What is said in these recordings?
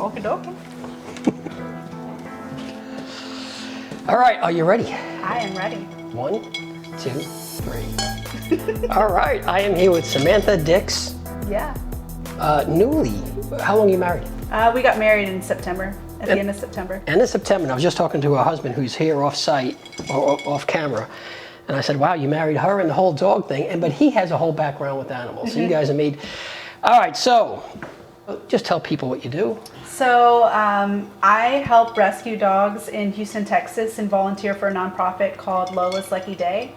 Okie dokie. All right, are you ready? I am ready. 1, 2, 3. All right, I am here with Samantha Dix. Yeah. Newly, how long are you married? We got married in September, at the end of September. End of September. And I was just talking to her husband who's here off site, or off camera. And I said, wow, you married her and the whole dog thing. But he has a whole background with animals. So you guys are made. All right, so just tell people what you do. So I help rescue dogs in Houston, Texas, and volunteer for a nonprofit called Lola's Lucky Day.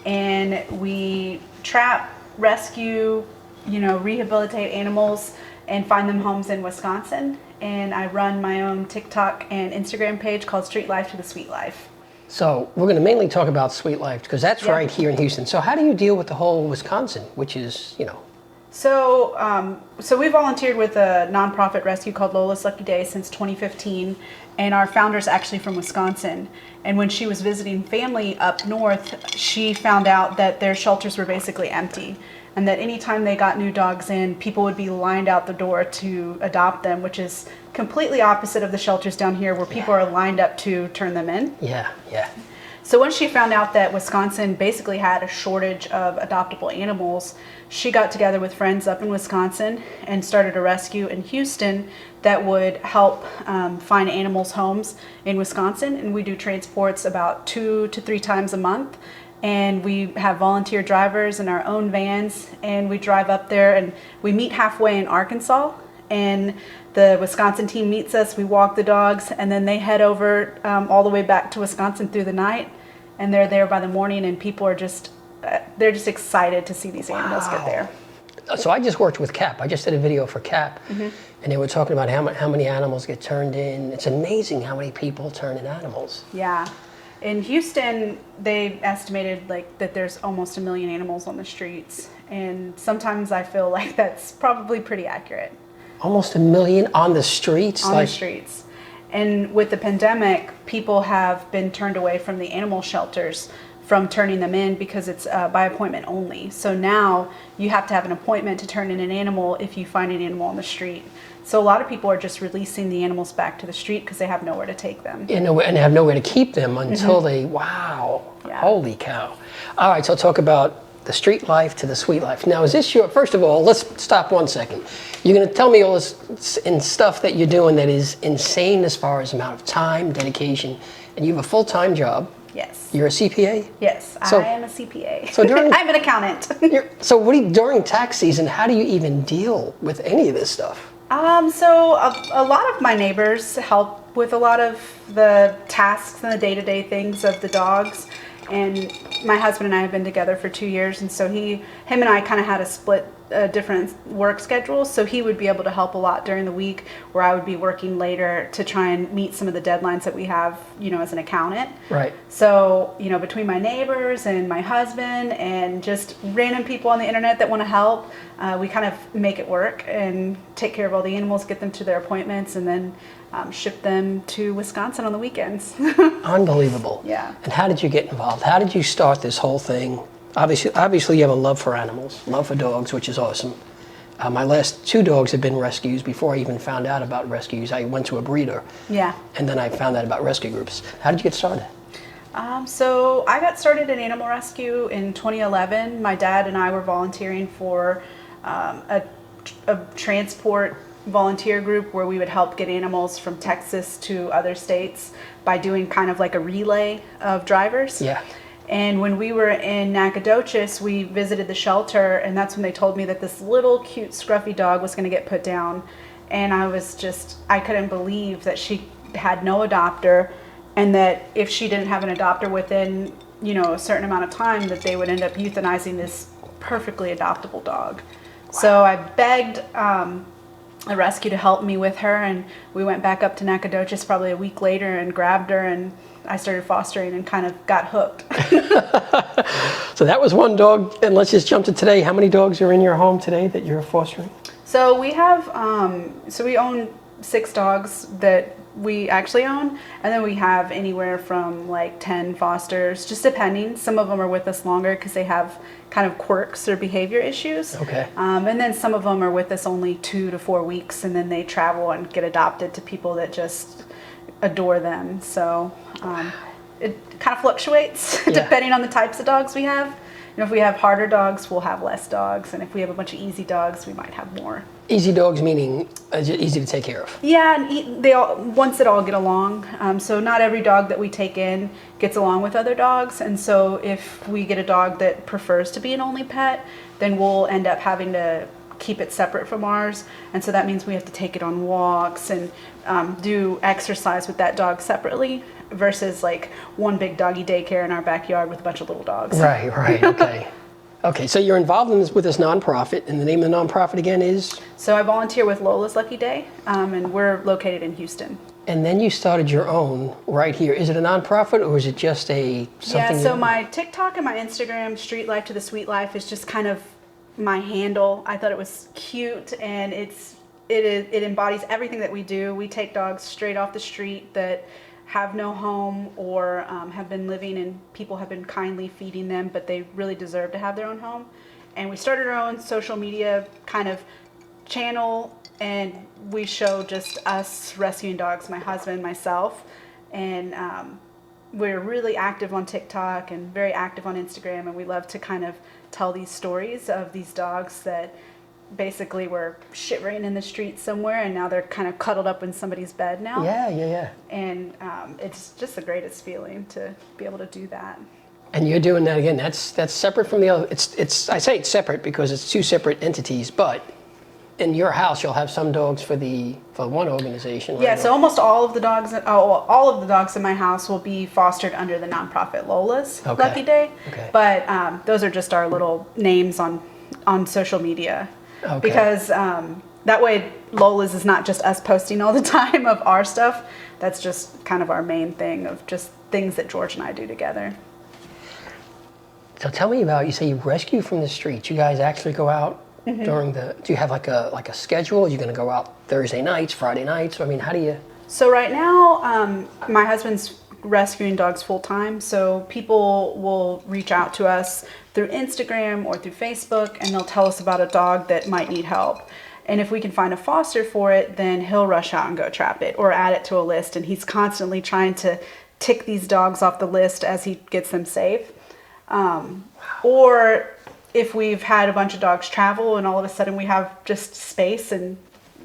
And we trap, rescue, rehabilitate animals and find them homes in Wisconsin. And I run my own TikTok and Instagram page called Street Life to the Sweet Life. So we're going to mainly talk about Sweet Life because that's right here in Houston. So how do you deal with the whole Wisconsin, which is, So we volunteered with a nonprofit rescue called Lola's Lucky Day since 2015, and our founder's actually from Wisconsin. And when she was visiting family up north, she found out that their shelters were basically empty, and that anytime they got new dogs in, people would be lined out the door to adopt them, which is completely opposite of the shelters down here where people are lined up to turn them in. Yeah. So once she found out that Wisconsin basically had a shortage of adoptable animals, she got together with friends up in Wisconsin and started a rescue in Houston that would help find animals homes in Wisconsin. And we do transports about 2 to 3 times a month. And we have volunteer drivers in our own vans, and we drive up there and we meet halfway in Arkansas. And the Wisconsin team meets us, we walk the dogs, and then they head over all the way back to Wisconsin through the night, and they're there by the morning, and people are just, they're just excited to see these animals get there. So I just worked with CAP. I just did a video for CAP, and they were talking about how many animals get turned in. It's amazing how many people turn in animals. Yeah. In Houston, they estimated that there's almost 1 million animals on the streets, and sometimes I feel like that's probably pretty accurate. Almost 1 million on the streets? On the streets. And with the pandemic, people have been turned away from the animal shelters from turning them in because it's by appointment only. So now you have to have an appointment to turn in an animal if you find an animal on the street. So a lot of people are just releasing the animals back to the street because they have nowhere to take them. And they have nowhere to keep them until they, holy cow. All right, so I'll talk about the street life to the sweet life. Now, is this first of all, let's stop 1 second. You're gonna tell me all this stuff that you're doing that is insane as far as amount of time, dedication, and you have a full-time job. Yes. You're a CPA? Yes, I am a CPA. So I'm an accountant. So during tax season, how do you even deal with any of this stuff? So a lot of my neighbors help with a lot of the tasks and the day-to-day things of the dogs. And my husband and I have been together for 2 years, and so him and I kind of had a split different work schedules. So he would be able to help a lot during the week, where I would be working later to try and meet some of the deadlines that we have, as an accountant. Right. So, between my neighbors and my husband and just random people on the internet that want to help, we kind of make it work and take care of all the animals, get them to their appointments, and then ship them to Wisconsin on the weekends. Unbelievable. Yeah. And how did you get involved? How did you start this whole thing? Obviously you have a love for animals, love for dogs, which is awesome. My last 2 dogs have been rescues. Before I even found out about rescues, I went to a breeder. Yeah. And then I found out about rescue groups. How did you get started? So I got started in animal rescue in 2011. My dad and I were volunteering for a transport volunteer group where we would help get animals from Texas to other states by doing kind of like a relay of drivers. Yeah. And when we were in Nacogdoches, we visited the shelter, and that's when they told me that this little cute scruffy dog was going to get put down. And I couldn't believe that she had no adopter, and that if she didn't have an adopter within, a certain amount of time, that they would end up euthanizing this perfectly adoptable dog. Wow. So I begged a rescue to help me with her, and we went back up to Nacogdoches probably a week later and grabbed her, and I started fostering and kind of got hooked. So that was one dog, and let's just jump to today. How many dogs are in your home today that you're fostering? So we have, we own 6 dogs that we actually own, and then we have anywhere from like 10 fosters, just depending. Some of them are with us longer because they have kind of quirks or behavior issues. Okay. And then some of them are with us only 2 to 4 weeks, and then they travel and get adopted to people that just adore them. So it kind of fluctuates depending on the types of dogs we have. You know, if we have harder dogs, we'll have less dogs, and if we have a bunch of easy dogs, we might have more. Easy dogs meaning easy to take care of. Yeah, and they all once it all get along. So not every dog that we take in gets along with other dogs, and so if we get a dog that prefers to be an only pet, then we'll end up having to keep it separate from ours, and so that means we have to take it on walks and do exercise with that dog separately versus like one big doggy daycare in our backyard with a bunch of little dogs. Right, okay. Okay, so you're involved in this with this nonprofit, and the name of the nonprofit again is? So I volunteer with Lola's Lucky Day, and we're located in Houston. And then you started your own right here. Is it a nonprofit or is it just a something? Yeah, so my TikTok and my Instagram, Street Life to the Sweet Life, is just kind of my handle. I thought it was cute, and it embodies everything that we do. We take dogs straight off the street that have no home or have been living and people have been kindly feeding them, but they really deserve to have their own home. And we started our own social media kind of channel, and we show just us rescuing dogs, my husband, myself, and we're really active on TikTok and very active on Instagram, and we love to kind of tell these stories of these dogs that basically were shivering in the street somewhere, and now they're kind of cuddled up in somebody's bed now. Yeah. And it's just the greatest feeling to be able to do that. And you're doing that again. That's separate from the other. It's I say it's separate because it's two separate entities. But in your house, you'll have some dogs for one organization. Right? Yeah. So almost all of the dogs in my house will be fostered under the nonprofit Lola's Lucky Day. Okay. But those are just our little names on social media. Okay. Because that way Lola's is not just us posting all the time of our stuff. That's just kind of our main thing of just things that George and I do together. So tell me about, you say you rescue from the streets. You guys actually go out during do you have like a schedule? You're going to go out Thursday nights, Friday nights? I mean, how do you? So right now, my husband's rescuing dogs full time. So people will reach out to us through Instagram or through Facebook, and they'll tell us about a dog that might need help. And if we can find a foster for it, then he'll rush out and go trap it or add it to a list. And he's constantly trying to tick these dogs off the list as he gets them safe. Or if we've had a bunch of dogs travel and all of a sudden we have just space and,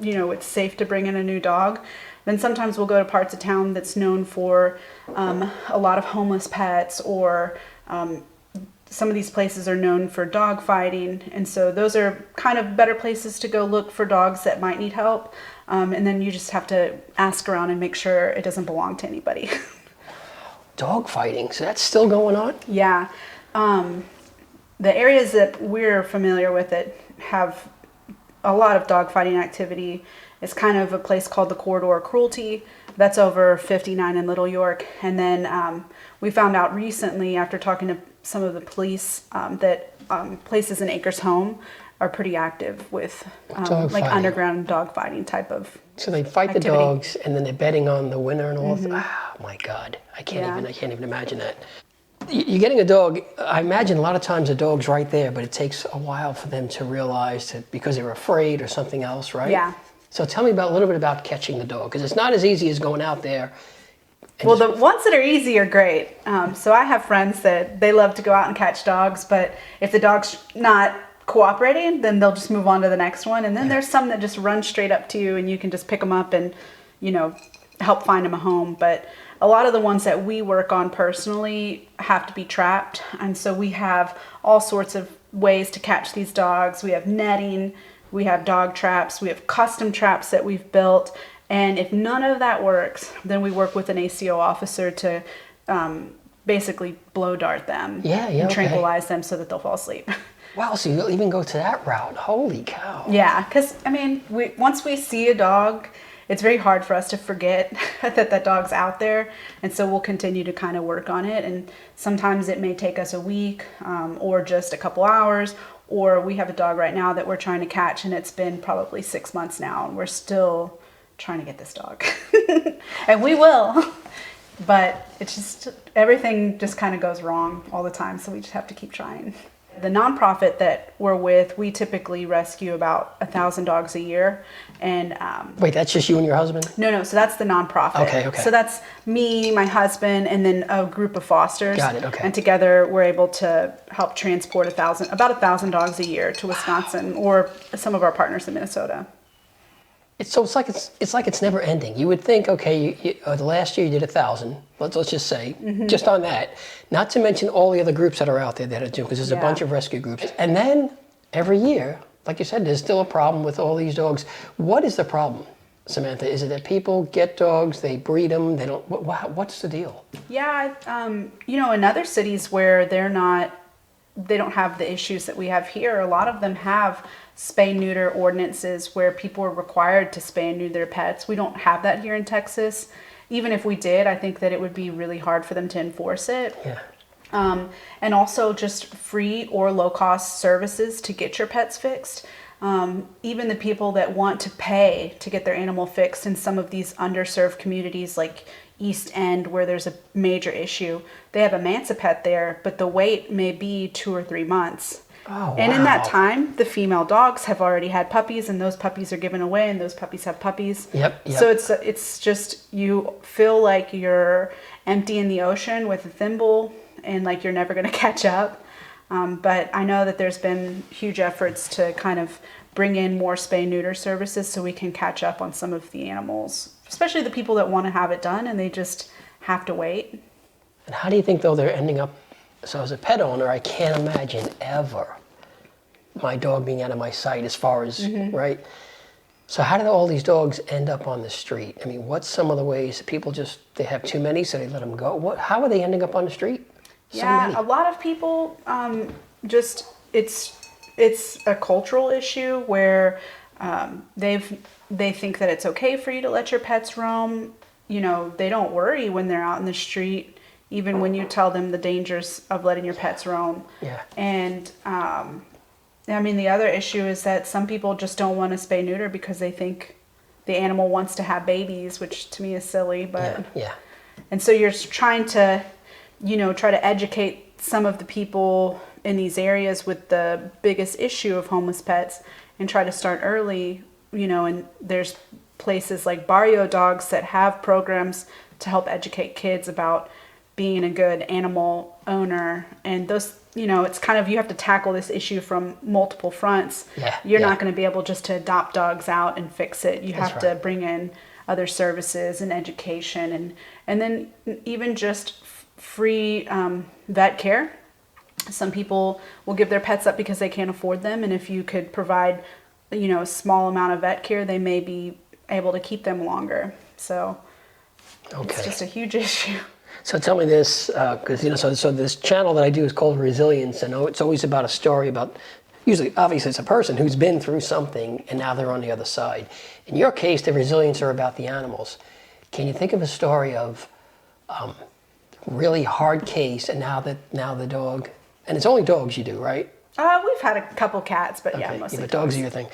you know, it's safe to bring in a new dog, then sometimes we'll go to parts of town that's known for a lot of homeless pets, or some of these places are known for dog fighting. And so those are kind of better places to go look for dogs that might need help. And then you just have to ask around and make sure it doesn't belong to anybody. Dog fighting, so that's still going on? Yeah. The areas that we're familiar with that have a lot of dog fighting activity is kind of a place called the Corridor of Cruelty. That's over 59 in Little York. And then we found out recently, after talking to some of the police, that places in Acres Home are pretty active with like underground dog fighting type of. So they fight activity. The dogs, and then they're betting on the winner and all. Oh my God, I can't even imagine that. You're getting a dog. I imagine a lot of times the dog's right there, but it takes a while for them to realize that because they're afraid or something else, right? Yeah. So tell me a little bit about catching the dog, because it's not as easy as going out there. Well, the ones that are easy are great. So I have friends that they love to go out and catch dogs, but if the dog's not cooperating, then they'll just move on to the next one. And then there's some that just run straight up to you and you can just pick them up and, you know, help find them a home. But a lot of the ones that we work on personally have to be trapped. And so we have all sorts of ways to catch these dogs. We have netting, we have dog traps, we have custom traps that we've built. And if none of that works, then we work with an ACO officer to basically blow dart them and tranquilize them so that they'll fall asleep. Wow, so you'll even go to that route. Holy cow. Yeah, because, I mean, once we see a dog, it's very hard for us to forget that dog's out there. And so we'll continue to kind of work on it. And sometimes it may take us a week or just a couple hours. Or we have a dog right now that we're trying to catch, and it's been probably 6 months now, and we're still trying to get this dog. And we will. But it's just, everything just kind of goes wrong all the time. So we just have to keep trying. The nonprofit that we're with, we typically rescue about 1,000 dogs a year. And wait, that's just you and your husband? No. So that's the nonprofit. Okay. So that's me, my husband, and then a group of fosters. Got it. Okay. And together we're able to help transport about 1,000 dogs a year to Wisconsin or some of our partners in Minnesota. So it's like it's never ending. You would think, okay, the last year you did 1,000. Let's just say, just on that. Not to mention all the other groups that are out there that are doing, because there's a bunch of rescue groups. And then every year, like you said, there's still a problem with all these dogs. What is the problem, Samantha? Is it that people get dogs, they breed them, they don't? What's the deal? Yeah, in other cities where they don't have the issues that we have here, a lot of them have spay-neuter ordinances where people are required to spay and neuter their pets. We don't have that here in Texas. Even if we did, I think that it would be really hard for them to enforce it. Yeah. And also just free or low-cost services to get your pets fixed. Even the people that want to pay to get their animal fixed in some of these underserved communities like East End, where there's a major issue, they have a Mansipet there, but the wait may be 2 or 3 months. Oh, and in that wow. time, the female dogs have already had puppies, and those puppies are given away, and those puppies have puppies. Yep. So it's just, you feel like you're emptying the ocean with a thimble, and like you're never going to catch up. But I know that there's been huge efforts to kind of bring in more spay-neuter services so we can catch up on some of the animals, especially the people that want to have it done and they just have to wait. And how do you think, though, they're ending up? So as a pet owner, I can't imagine ever my dog being out of my sight as far as, right? So how did all these dogs end up on the street? I mean, what's some of the ways that people they have too many, so they let them go? How are they ending up on the street? A lot of people it's a cultural issue where they think that it's okay for you to let your pets roam. They don't worry when they're out in the street, even when you tell them the dangers of letting your pets roam. Yeah. And the other issue is that some people just don't want to spay neuter because they think the animal wants to have babies, which to me is silly. But yeah. And so you're trying to, try to educate some of the people in these areas with the biggest issue of homeless pets and try to start early, and there's places like Barrio Dogs that have programs to help educate kids about being a good animal owner. And those, it's kind of, you have to tackle this issue from multiple fronts. You're not going to be able just to adopt dogs out and fix it. You have to bring in other services and education and then even just free vet care. Some people will give their pets up because they can't afford them. And if you could provide, a small amount of vet care, they may be able to keep them longer. So it's just a huge issue. So tell me this, because so this channel that I do is called Resilience, and it's always about a story about, usually, obviously, it's a person who's been through something and now they're on the other side. In your case, the Resilience are about the animals. Can you think of a story of really hard case, and now the dog, and it's only dogs you do, right? We've had a couple cats, but mostly but dogs are your thing.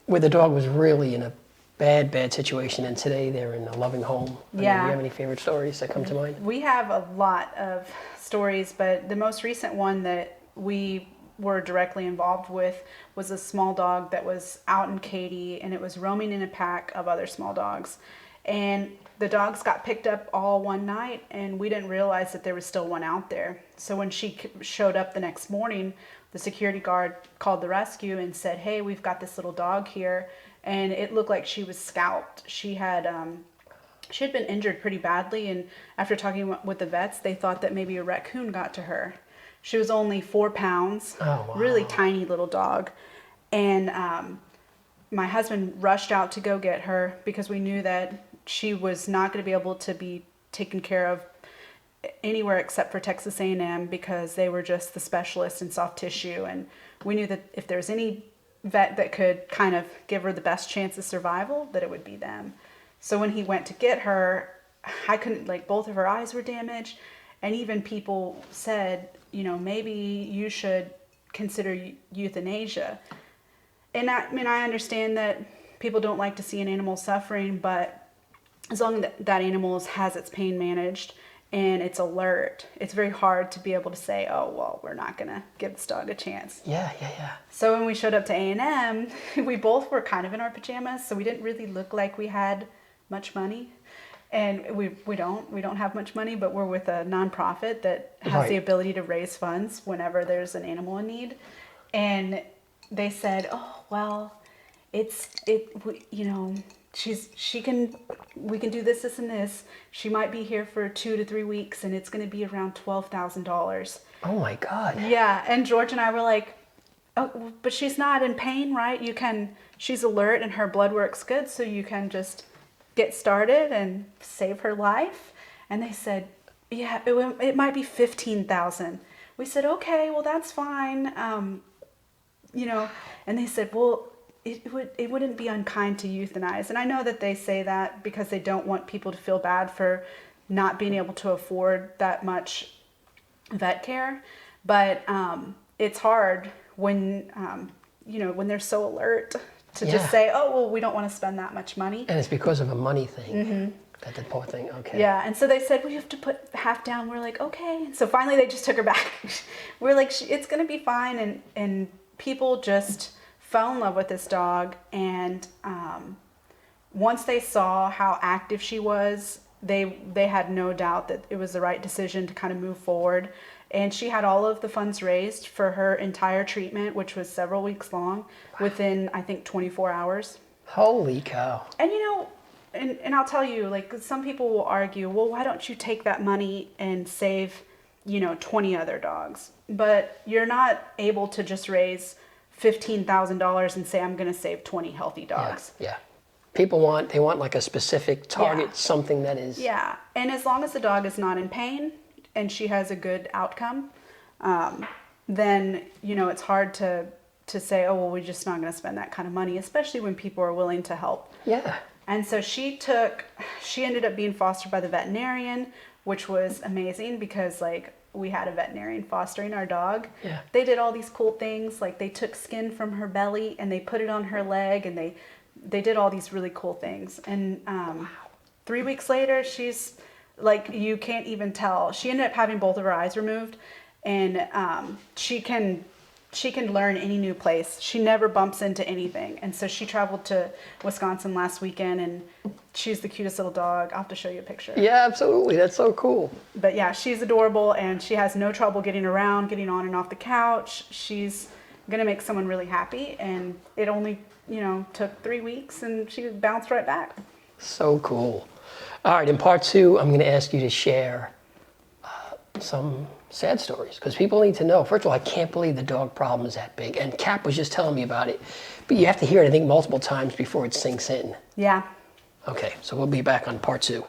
Where the dog was really in a bad situation, and today they're in a loving home. Do you have any favorite stories that come to mind? We have a lot of stories, but the most recent one that we were directly involved with was a small dog that was out in Katy, and it was roaming in a pack of other small dogs. And the dogs got picked up all one night, and we didn't realize that there was still one out there. So when she showed up the next morning, the security guard called the rescue and said, "Hey, we've got this little dog here." And it looked like she was scalped. She had been injured pretty badly, and after talking with the vets, they thought that maybe a raccoon got to her. She was only 4 pounds, really tiny little dog. And my husband rushed out to go get her because we knew that she was not going to be able to be taken care of anywhere except for Texas A&M because they were just the specialists in soft tissue. And we knew that if there's any vet that could kind of give her the best chance of survival, that it would be them. So when he went to get her, I couldn't, both of her eyes were damaged. And even people said, maybe you should consider euthanasia. And I understand that people don't like to see an animal suffering, but as long as that animal has its pain managed and it's alert, it's very hard to be able to say, oh, well, we're not going to give this dog a chance. Yeah. So when we showed up to A&M, we both were kind of in our pajamas, so we didn't really look like we had much money. And we don't have much money, but we're with a nonprofit that has the ability to raise funds whenever there's an animal in need. And they said, oh, well, we can do this, and this. She might be here for 2 to 3 weeks, and it's going to be around $12,000. Oh my God. Yeah, and George and I were like, oh, but she's not in pain, right? She's alert and her blood work's good, so you can just get started and save her life. And they said, yeah, it might be $15,000. We said, okay, well, that's fine. And they said, well, it wouldn't be unkind to euthanize. And I know that they say that because they don't want people to feel bad for not being able to afford that much vet care. But it's hard when they're so alert to just say, oh, well, we don't want to spend that much money. And it's because of a money thing. That the poor thing, okay. Yeah, and so they said, we have to put half down. We're like, okay. And so finally they just took her back. We're like, it's going to be fine. And people just fell in love with this dog. And once they saw how active she was, they had no doubt that it was the right decision to kind of move forward. And she had all of the funds raised for her entire treatment, which was several weeks long, within, I think, 24 hours. Holy cow. And, and I'll tell you, like, some people will argue, well, why don't you take that money and save, 20 other dogs? But you're not able to just raise $15,000 and say, I'm going to save 20 healthy dogs. Yeah. People want like a specific target, something that is... Yeah, and as long as the dog is not in pain and she has a good outcome, then, it's hard to say, oh, well, we're just not going to spend that kind of money, especially when people are willing to help. Yeah. And so she ended up being fostered by the veterinarian, which was amazing because, like, we had a veterinarian fostering our dog. Yeah. They did all these cool things, like they took skin from her belly and they put it on her leg, and they did all these really cool things. And 3 weeks later, she's like, you can't even tell. She ended up having both of her eyes removed, and she can learn any new place. She never bumps into anything. And so she traveled to Wisconsin last weekend, and she's the cutest little dog. I'll have to show you a picture. Yeah, absolutely. That's so cool. But yeah, she's adorable, and she has no trouble getting around, getting on and off the couch. She's going to make someone really happy, and it only, took 3 weeks, and she bounced right back. So cool. All right, in part 2, I'm going to ask you to share some sad stories, because people need to know. First of all, I can't believe the dog problem is that big, and Cap was just telling me about it, but you have to hear it, I think, multiple times before it sinks in. Yeah. Okay, so we'll be back on part 2.